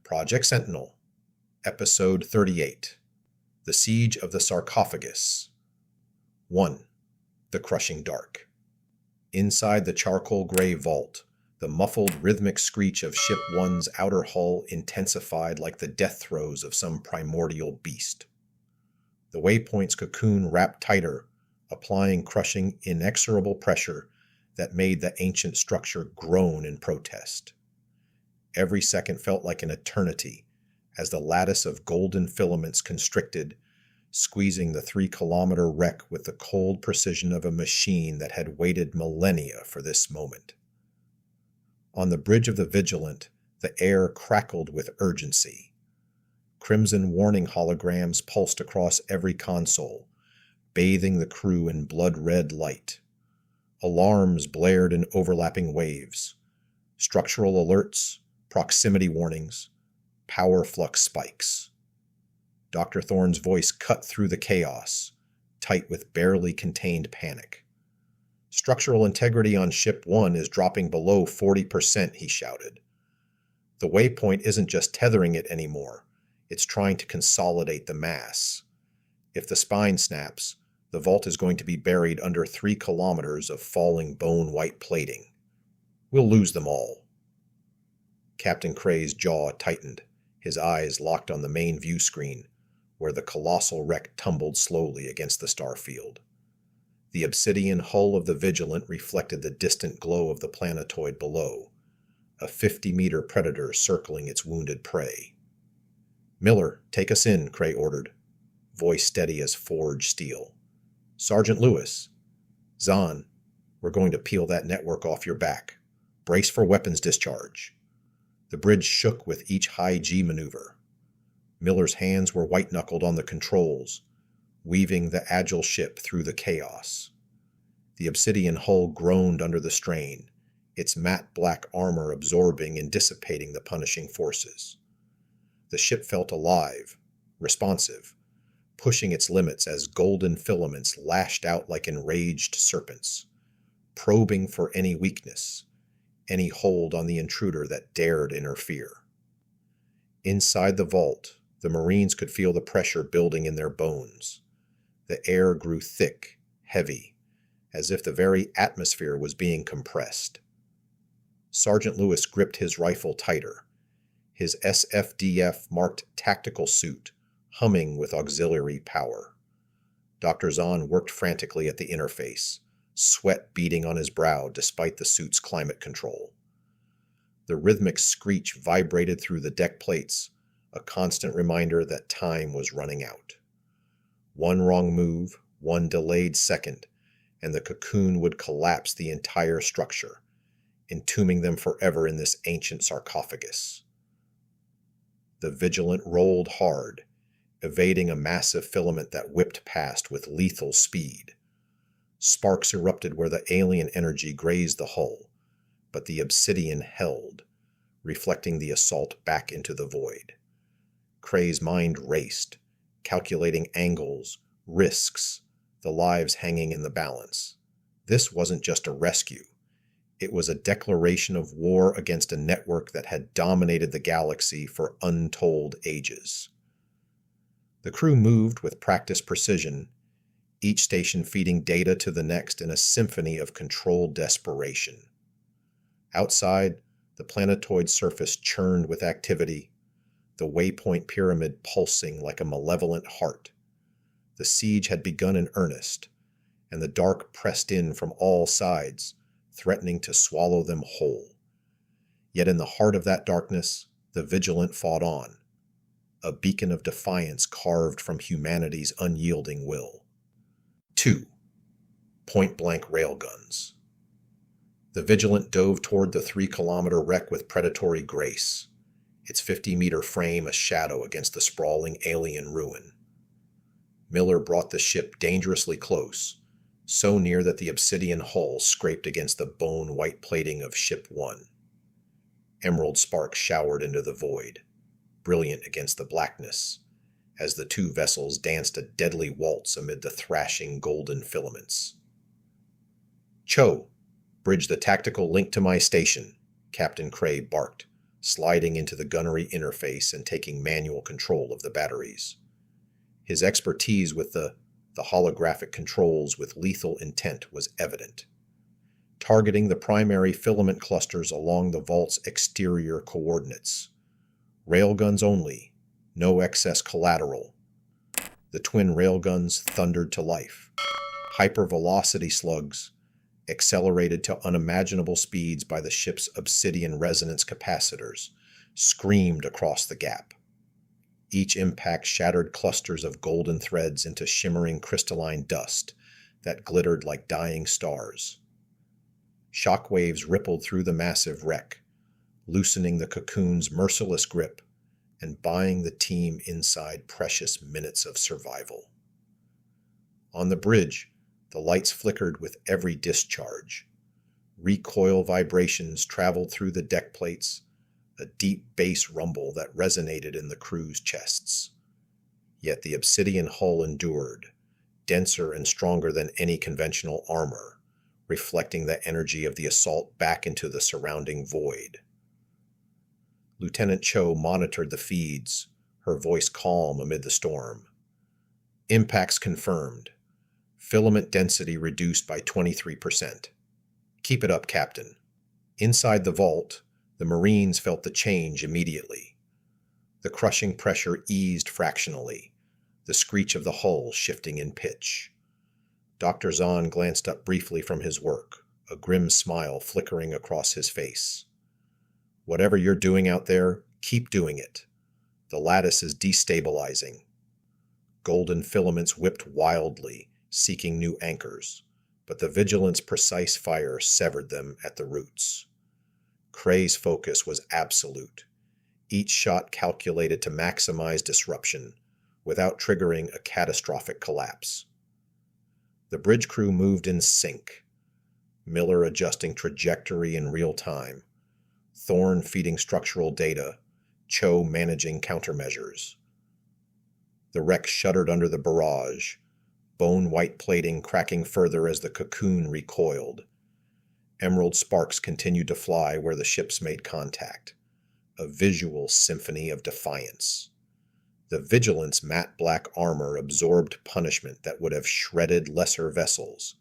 Project Sentinel, Episode 38, The Siege of the Sarcophagus. 1. The Crushing Dark. Inside the charcoal gray vault, the muffled rhythmic screech of Ship 1's outer hull intensified like the death throes of some primordial beast. The waypoint's cocoon wrapped tighter, applying crushing, inexorable pressure that made the ancient structure groan in protest. Every second felt like an eternity as the lattice of golden filaments constricted, squeezing the 3-kilometer wreck with the cold precision of a machine that had waited millennia for this moment. On the bridge of the Vigilant, the air crackled with urgency. Crimson warning holograms pulsed across every console, bathing the crew in blood-red light. Alarms blared in overlapping waves. Structural alerts, proximity warnings, power flux spikes. Dr. Thorne's voice cut through the chaos, tight with barely contained panic. "Structural integrity on Ship 1 is dropping below 40%, he shouted. "The waypoint isn't just tethering it anymore. It's trying to consolidate the mass. If the spine snaps, the vault is going to be buried under 3 kilometers of falling bone-white plating. We'll lose them all." Captain Cray's jaw tightened, his eyes locked on the main view screen, where the colossal wreck tumbled slowly against the starfield. The obsidian hull of the Vigilant reflected the distant glow of the planetoid below, a 50-meter predator circling its wounded prey. "Miller, take us in," Cray ordered, voice steady as forged steel. "Sergeant Lewis. Zahn, we're going to peel that network off your back. Brace for weapons discharge." The bridge shook with each high-G maneuver. Miller's hands were white-knuckled on the controls, weaving the agile ship through the chaos. The obsidian hull groaned under the strain, its matte black armor absorbing and dissipating the punishing forces. The ship felt alive, responsive, pushing its limits as golden filaments lashed out like enraged serpents, probing for any weakness, any hold on the intruder that dared interfere. Inside the vault, the Marines could feel the pressure building in their bones. The air grew thick, heavy, as if the very atmosphere was being compressed. Sergeant Lewis gripped his rifle tighter, his SFDF-marked tactical suit humming with auxiliary power. Dr. Zahn worked frantically at the interface, sweat beading on his brow despite the suit's climate control. The rhythmic screech vibrated through the deck plates, a constant reminder that time was running out. One wrong move, one delayed second, and the cocoon would collapse the entire structure, entombing them forever in this ancient sarcophagus. The Vigilant rolled hard, evading a massive filament that whipped past with lethal speed. Sparks erupted where the alien energy grazed the hull, but the obsidian held, reflecting the assault back into the void. Cray's mind raced, calculating angles, risks, the lives hanging in the balance. This wasn't just a rescue. It was a declaration of war against a network that had dominated the galaxy for untold ages. The crew moved with practiced precision, each station feeding data to the next in a symphony of controlled desperation. Outside, the planetoid surface churned with activity, the waypoint pyramid pulsing like a malevolent heart. The siege had begun in earnest, and the dark pressed in from all sides, threatening to swallow them whole. Yet in the heart of that darkness, the Vigilant fought on, a beacon of defiance carved from humanity's unyielding will. 2. Point-blank railguns. The Vigilant dove toward the 3-kilometer wreck with predatory grace, its 50-meter frame a shadow against the sprawling alien ruin. Miller brought the ship dangerously close, so near that the obsidian hull scraped against the bone-white plating of Ship 1. Emerald sparks showered into the void, brilliant against the blackness, as the two vessels danced a deadly waltz amid the thrashing golden filaments. "Cho, bridge the tactical link to my station," Captain Cray barked, sliding into the gunnery interface and taking manual control of the batteries. His expertise with the holographic controls with lethal intent was evident, targeting the primary filament clusters along the vault's exterior coordinates. Railguns only, no excess collateral. The twin railguns thundered to life. Hypervelocity slugs, accelerated to unimaginable speeds by the ship's obsidian resonance capacitors, screamed across the gap. Each impact shattered clusters of golden threads into shimmering crystalline dust that glittered like dying stars. Shockwaves rippled through the massive wreck, loosening the cocoon's merciless grip and buying the team inside precious minutes of survival. On the bridge, the lights flickered with every discharge. Recoil vibrations traveled through the deck plates, a deep bass rumble that resonated in the crew's chests. Yet the obsidian hull endured, denser and stronger than any conventional armor, reflecting the energy of the assault back into the surrounding void. Lieutenant Cho monitored the feeds, her voice calm amid the storm. Impacts confirmed. Filament density reduced by 23%. Keep it up, Captain. Inside the vault, the Marines felt the change immediately. The crushing pressure eased fractionally, the screech of the hull shifting in pitch. Dr. Zahn glanced up briefly from his work, a grim smile flickering across his face. Whatever you're doing out there, keep doing it. The lattice is destabilizing. Golden filaments whipped wildly, seeking new anchors, but the Vigilant's precise fire severed them at the roots. Kray's focus was absolute, each shot calculated to maximize disruption without triggering a catastrophic collapse. The bridge crew moved in sync, Miller adjusting trajectory in real time, Thorne feeding structural data, Cho managing countermeasures. The wreck shuddered under the barrage, bone-white plating cracking further as the cocoon recoiled. Emerald sparks continued to fly where the ships made contact, a visual symphony of defiance. The Vigilant's matte black armor absorbed punishment that would have shredded lesser vessels,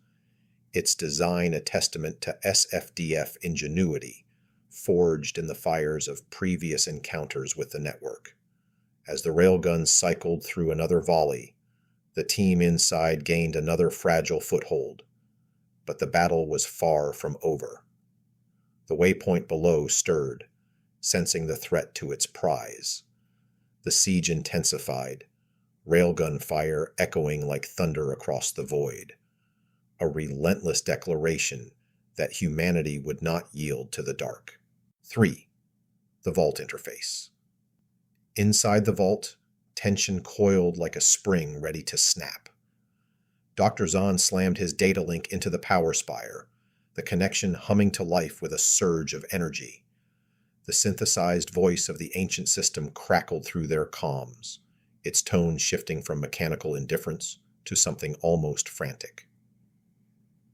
its design a testament to SFDF ingenuity, forged in the fires of previous encounters with the network. As the railguns cycled through another volley, the team inside gained another fragile foothold, but the battle was far from over. The waypoint below stirred, sensing the threat to its prize. The siege intensified, railgun fire echoing like thunder across the void, a relentless declaration that humanity would not yield to the dark. 3. The vault interface. Inside the vault, tension coiled like a spring ready to snap. Dr. Zahn slammed his data link into the power spire, the connection humming to life with a surge of energy. The synthesized voice of the ancient system crackled through their comms, its tone shifting from mechanical indifference to something almost frantic.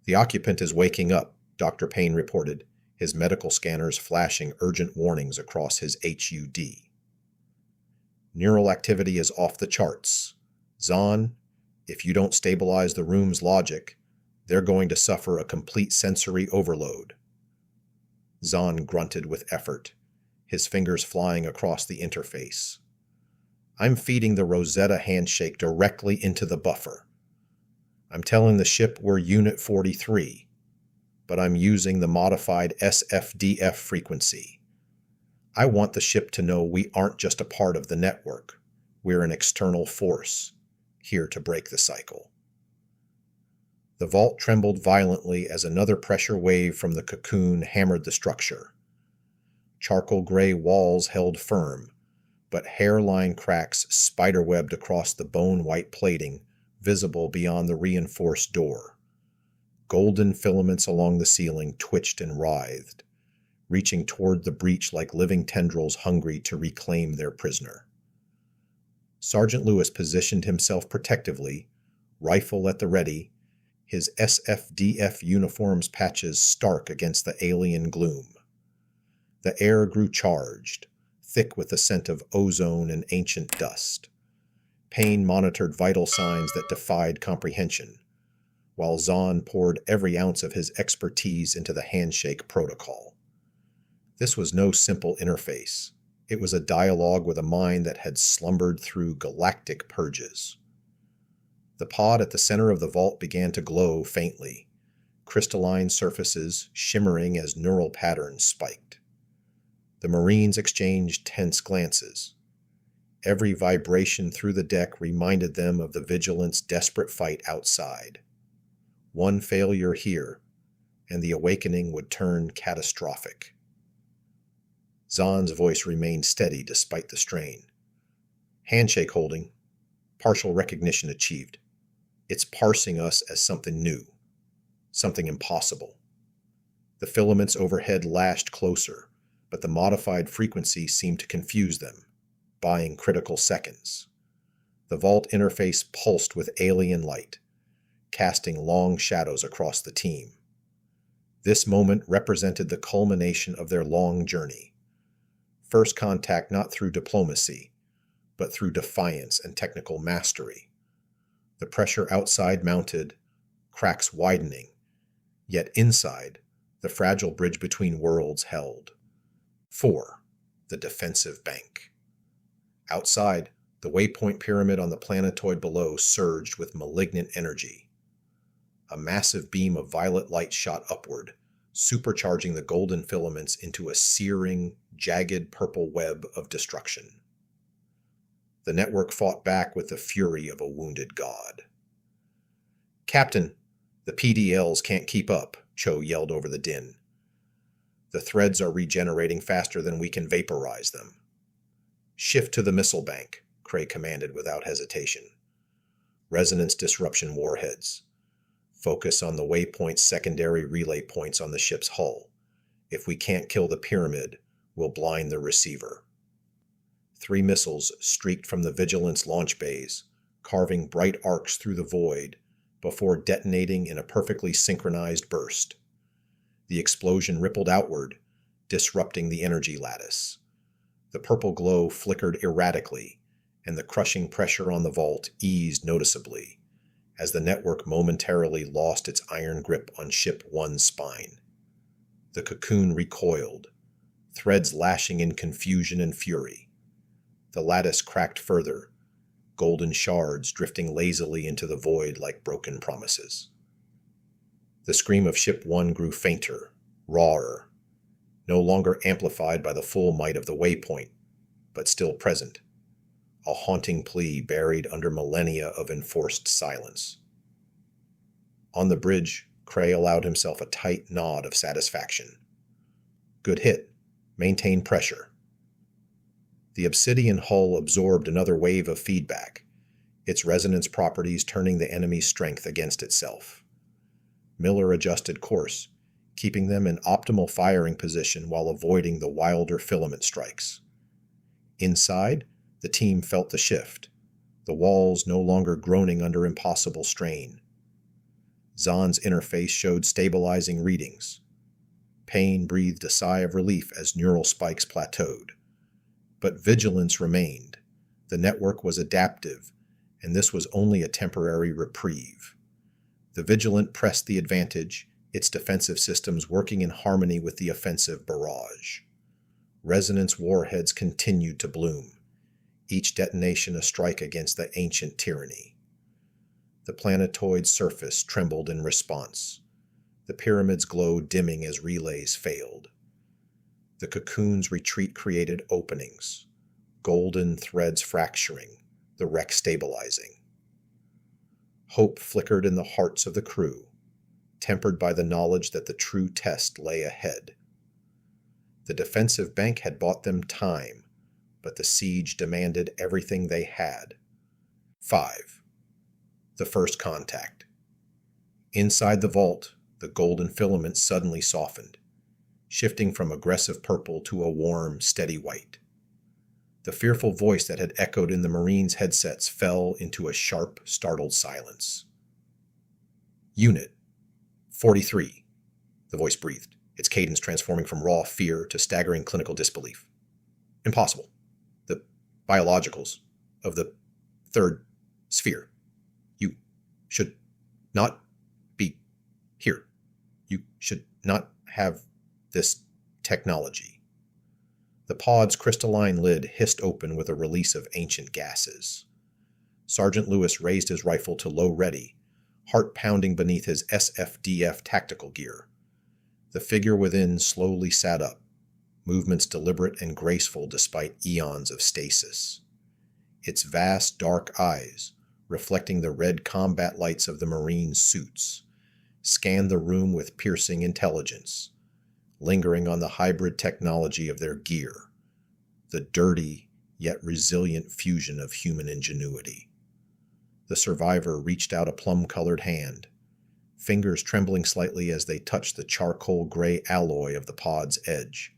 "The occupant is waking up," Dr. Payne reported, his medical scanners flashing urgent warnings across his HUD. "Neural activity is off the charts. Zahn, if you don't stabilize the room's logic, they're going to suffer a complete sensory overload." Zahn grunted with effort, his fingers flying across the interface. "I'm feeding the Rosetta Handshake directly into the buffer. I'm telling the ship we're Unit 43, but I'm using the modified SFDF frequency. I want the ship to know we aren't just a part of the network. We're an external force, here to break the cycle." The vault trembled violently as another pressure wave from the cocoon hammered the structure. Charcoal gray walls held firm, but hairline cracks spiderwebbed across the bone-white plating, visible beyond the reinforced door. Golden filaments along the ceiling twitched and writhed, reaching toward the breach like living tendrils hungry to reclaim their prisoner. Sergeant Lewis positioned himself protectively, rifle at the ready, his SFDF uniform's patches stark against the alien gloom. The air grew charged, thick with the scent of ozone and ancient dust. Payne monitored vital signs that defied comprehension, while Zahn poured every ounce of his expertise into the handshake protocol. This was no simple interface. It was a dialogue with a mind that had slumbered through galactic purges. The pod at the center of the vault began to glow faintly, crystalline surfaces shimmering as neural patterns spiked. The Marines exchanged tense glances. Every vibration through the deck reminded them of the Vigilant's desperate fight outside. One failure here, and the awakening would turn catastrophic. Zahn's voice remained steady despite the strain. Handshake holding. Partial recognition achieved. It's parsing us as something new. Something impossible. The filaments overhead lashed closer, but the modified frequency seemed to confuse them, buying critical seconds. The vault interface pulsed with alien light, casting long shadows across the team. This moment represented the culmination of their long journey. First contact not through diplomacy, but through defiance and technical mastery. The pressure outside mounted, cracks widening, yet inside, the fragile bridge between worlds held. 4. The defensive bank. Outside, the waypoint pyramid on the planetoid below surged with malignant energy. A massive beam of violet light shot upward, supercharging the golden filaments into a searing, jagged purple web of destruction. The network fought back with the fury of a wounded god. "Captain, the PDLs can't keep up," Cho yelled over the din. "The threads are regenerating faster than we can vaporize them." "Shift to the missile bank," Cray commanded without hesitation. "Resonance disruption warheads. Focus on the waypoint's secondary relay points on the ship's hull. If we can't kill the pyramid, we'll blind the receiver." 3 missiles streaked from the Vigilant's launch bays, carving bright arcs through the void, before detonating in a perfectly synchronized burst. The explosion rippled outward, disrupting the energy lattice. The purple glow flickered erratically, and the crushing pressure on the vault eased noticeably, as the network momentarily lost its iron grip on Ship 1's spine. The cocoon recoiled, threads lashing in confusion and fury. The lattice cracked further, golden shards drifting lazily into the void like broken promises. The scream of Ship 1 grew fainter, rawer, no longer amplified by the full might of the waypoint, but still present, a haunting plea buried under millennia of enforced silence. On the bridge, Cray allowed himself a tight nod of satisfaction. "Good hit. Maintain pressure." The obsidian hull absorbed another wave of feedback, its resonance properties turning the enemy's strength against itself. Miller adjusted course, keeping them in optimal firing position while avoiding the wilder filament strikes. Inside, the team felt the shift, the walls no longer groaning under impossible strain. Zahn's interface showed stabilizing readings. Payne breathed a sigh of relief as neural spikes plateaued. But vigilance remained. The network was adaptive, and this was only a temporary reprieve. The Vigilant pressed the advantage, its defensive systems working in harmony with the offensive barrage. Resonance warheads continued to bloom, each detonation a strike against the ancient tyranny. The planetoid's surface trembled in response, the pyramid's glow dimming as relays failed. The cocoon's retreat created openings, golden threads fracturing, the wreck stabilizing. Hope flickered in the hearts of the crew, tempered by the knowledge that the true test lay ahead. The defensive bank had bought them time, but the siege demanded everything they had. 5. The first contact. Inside the vault, the golden filament suddenly softened, shifting from aggressive purple to a warm, steady white. The fearful voice that had echoed in the Marines' headsets fell into a sharp, startled silence. "Unit 43," the voice breathed. its cadence transforming from raw fear to staggering clinical disbelief. Impossible. The biologicals of the third sphere. You should not be here. You should not have this technology. The pod's crystalline lid hissed open with a release of ancient gases. Sergeant Lewis raised his rifle to low ready, heart pounding beneath his SFDF tactical gear. The figure within slowly sat up, movements deliberate and graceful despite eons of stasis. Its vast, dark eyes, reflecting the red combat lights of the Marine suits, scanned the room with piercing intelligence, lingering on the hybrid technology of their gear, the dirty yet resilient fusion of human ingenuity. The survivor reached out a plum-colored hand, fingers trembling slightly as they touched the charcoal-gray alloy of the pod's edge.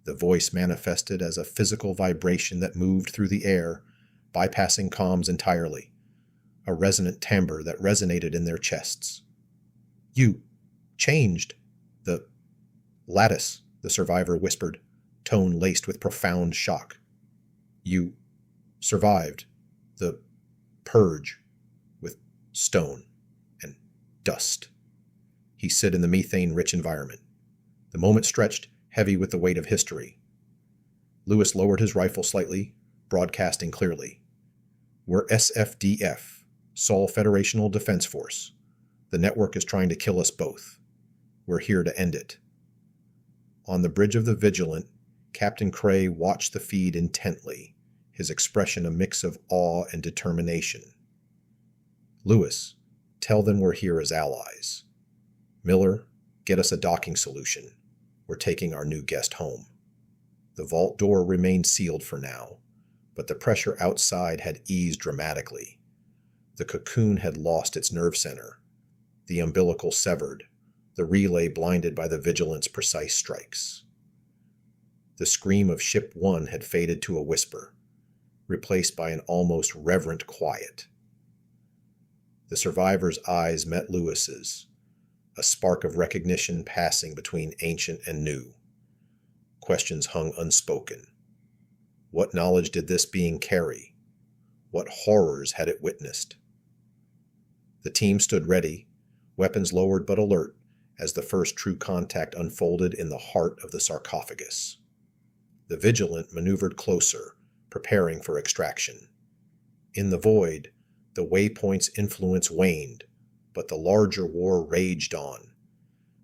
The voice manifested as a physical vibration that moved through the air, bypassing comms entirely, a resonant timbre that resonated in their chests. "You changed the lattice," the survivor whispered, tone laced with profound shock. "You survived the purge with stone and dust." He sit in the methane-rich environment. The moment stretched, heavy with the weight of history. Lewis lowered his rifle slightly, broadcasting clearly. "We're SFDF, Sol Federational Defense Force. The network is trying to kill us both. We're here to end it." On the bridge of the Vigilant, Captain Cray watched the feed intently, his expression a mix of awe and determination. "Lewis, tell them we're here as allies. Miller, get us a docking solution. We're taking our new guest home." The vault door remained sealed for now, but the pressure outside had eased dramatically. The cocoon had lost its nerve center, the umbilical severed, the relay blinded by the Vigilant's precise strikes. The scream of Ship 1 had faded to a whisper, replaced by an almost reverent quiet. The survivor's eyes met Lewis's, a spark of recognition passing between ancient and new. Questions hung unspoken. What knowledge did this being carry? What horrors had it witnessed? The team stood ready, weapons lowered but alert, as the first true contact unfolded in the heart of the sarcophagus. The Vigilant maneuvered closer, preparing for extraction. In the void, the waypoint's influence waned, but the larger war raged on.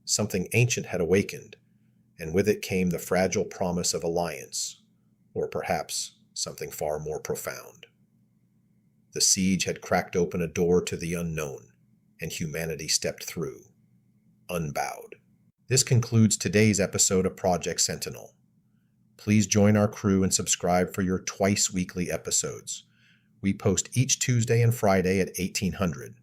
Something ancient had awakened, and with it came the fragile promise of alliance, or perhaps something far more profound. The siege had cracked open a door to the unknown, and humanity stepped through, unbowed. This concludes today's episode of Project Sentinel. Please join our crew and subscribe for your twice-weekly episodes. We post each Tuesday and Friday at 1800.